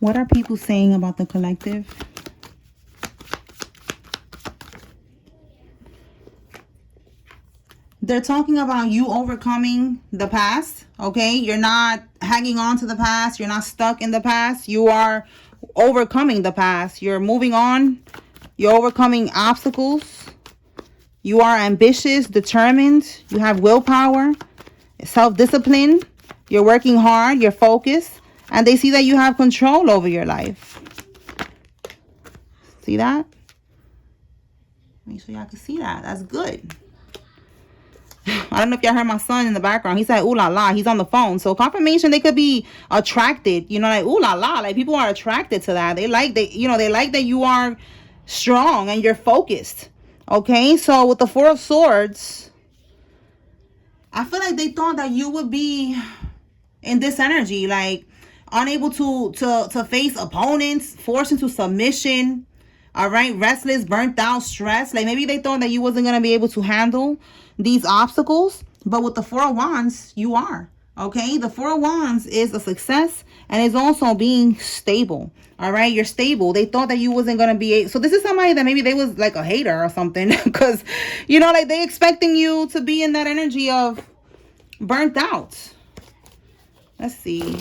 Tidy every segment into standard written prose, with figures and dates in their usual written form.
What are people saying about the collective? They're talking about you overcoming the past, okay? You're not hanging on to the past. You're not stuck in the past. You are overcoming the past. You're moving on. You're overcoming obstacles. You are ambitious, determined. You have willpower, self-discipline. You're working hard. You're focused. And they see that you have control over your life. See that? Make sure y'all can see that. That's good. I don't know if y'all heard my son in the background. He said, ooh la la. He's on the phone. So confirmation, they could be attracted. You know, like, ooh la la. Like, people are attracted to that. They like that you are strong and you're focused. Okay? So with the Four of Swords, I feel like they thought that you would be in this energy. Like, unable to face opponents, forced into submission. All right? Restless, burnt out, stressed. Like, maybe they thought that you wasn't going to be able to handle these obstacles, but with the Four of Wands, you are. Okay, the Four of Wands is a success, and it's also being stable. All right, you're stable. They thought that you wasn't gonna be. So this is somebody that maybe they was like a hater or something, because you know, like, they expecting you to be in that energy of burnt out. Let's see.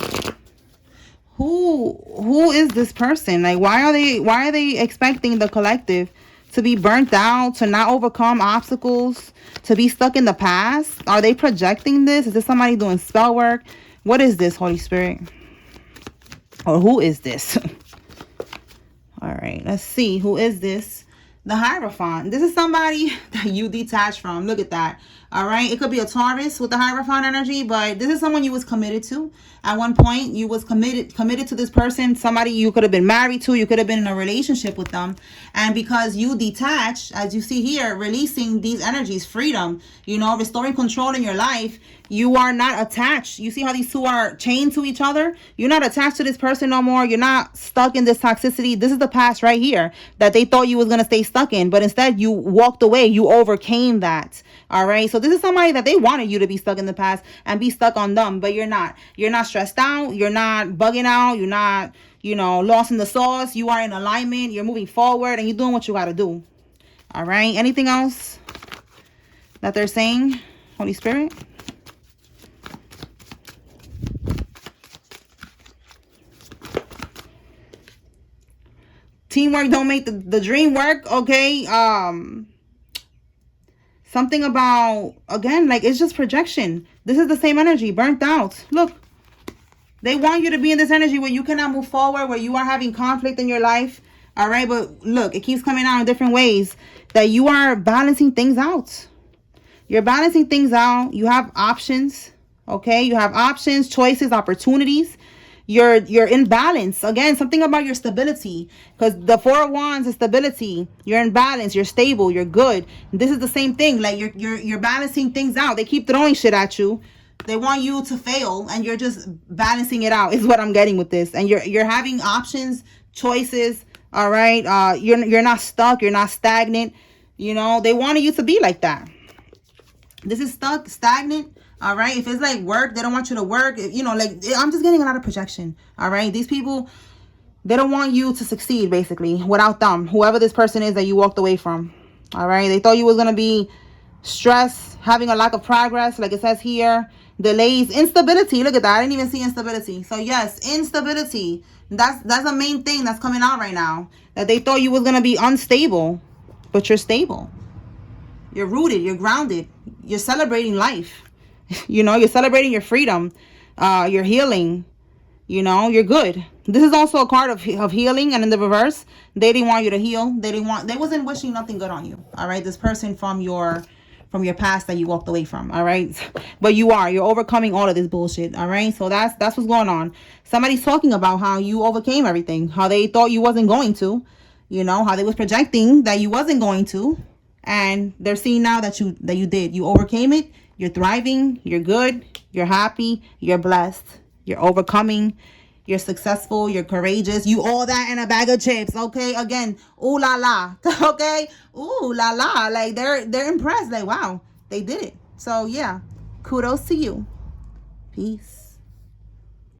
Who is this person? Like, why are they expecting the collective to be burnt out, to not overcome obstacles, to be stuck in the past? Are they projecting this? Is this somebody doing spell work? What is this, Holy Spirit? Or who is this? All right, let's see. Who is this? The Hierophant. This is somebody that you detach from. Look at that. All right. It could be a Taurus with the Hierophant energy, but this is someone you was committed to. At one point, you was committed to this person. Somebody you could have been married to. You could have been in a relationship with them. And because you detach, as you see here, releasing these energies, freedom, you know, restoring control in your life, you are not attached. You see how these two are chained to each other? You're not attached to this person no more. You're not stuck in this toxicity. This is the past right here that they thought you was going to stay stuck in. But instead, you walked away. You overcame that. All right. So this is somebody that they wanted you to be stuck in the past and be stuck on them. But you're not. You're not stressed out. You're not bugging out. You're not, you know, lost in the sauce. You are in alignment. You're moving forward and you're doing what you got to do. All right. Anything else that they're saying, Holy Spirit? Teamwork don't make the dream work. Okay. Something about, again, like, it's just projection. This is the same energy, burnt out. Look, they want you to be in this energy where you cannot move forward, where you are having conflict in your life. All right. But look, it keeps coming out in different ways that you are balancing things out. You're balancing things out. You have options. Okay. You have options, choices, opportunities. You're in balance. Again, something about your stability, because the Four of Wands is stability. You're in balance. You're stable. You're good. This is the same thing. Like, you're balancing things out. They keep throwing shit at you. They want you to fail, and you're just balancing it out. Is what I'm getting with this. And you're having options, choices. All right. You're not stuck. You're not stagnant. You know, they wanted you to be like that. This is stuck, stagnant. All right. If it's like work, they don't want you to work. You know, like, I'm just getting a lot of projection. All right. These people, they don't want you to succeed, basically, without them. Whoever this person is that you walked away from. All right. They thought you was going to be stressed, having a lack of progress, like it says here. Delays, instability. Look at that. I didn't even see instability. So yes, instability. That's the main thing that's coming out right now. That they thought you was going to be unstable, but you're stable. You're rooted. You're grounded. You're celebrating life. You know, you're celebrating your freedom. You're healing. You know, you're good. This is also a card of healing. And in the reverse, they didn't want you to heal. They wasn't wishing nothing good on you. All right. This person from your past that you walked away from. All right. But you're overcoming all of this bullshit. All right. So that's what's going on. Somebody's talking about how you overcame everything, how they thought you wasn't going to, you know, how they was projecting that you wasn't going to. And they're seeing now that you did. You overcame it. You're thriving. You're good. You're happy. You're blessed. You're overcoming. You're successful. You're courageous. You all that in a bag of chips. Okay. Again, ooh la la. Okay. Ooh la la. Like, they're impressed. Like, wow, they did it. So yeah, kudos to you. Peace.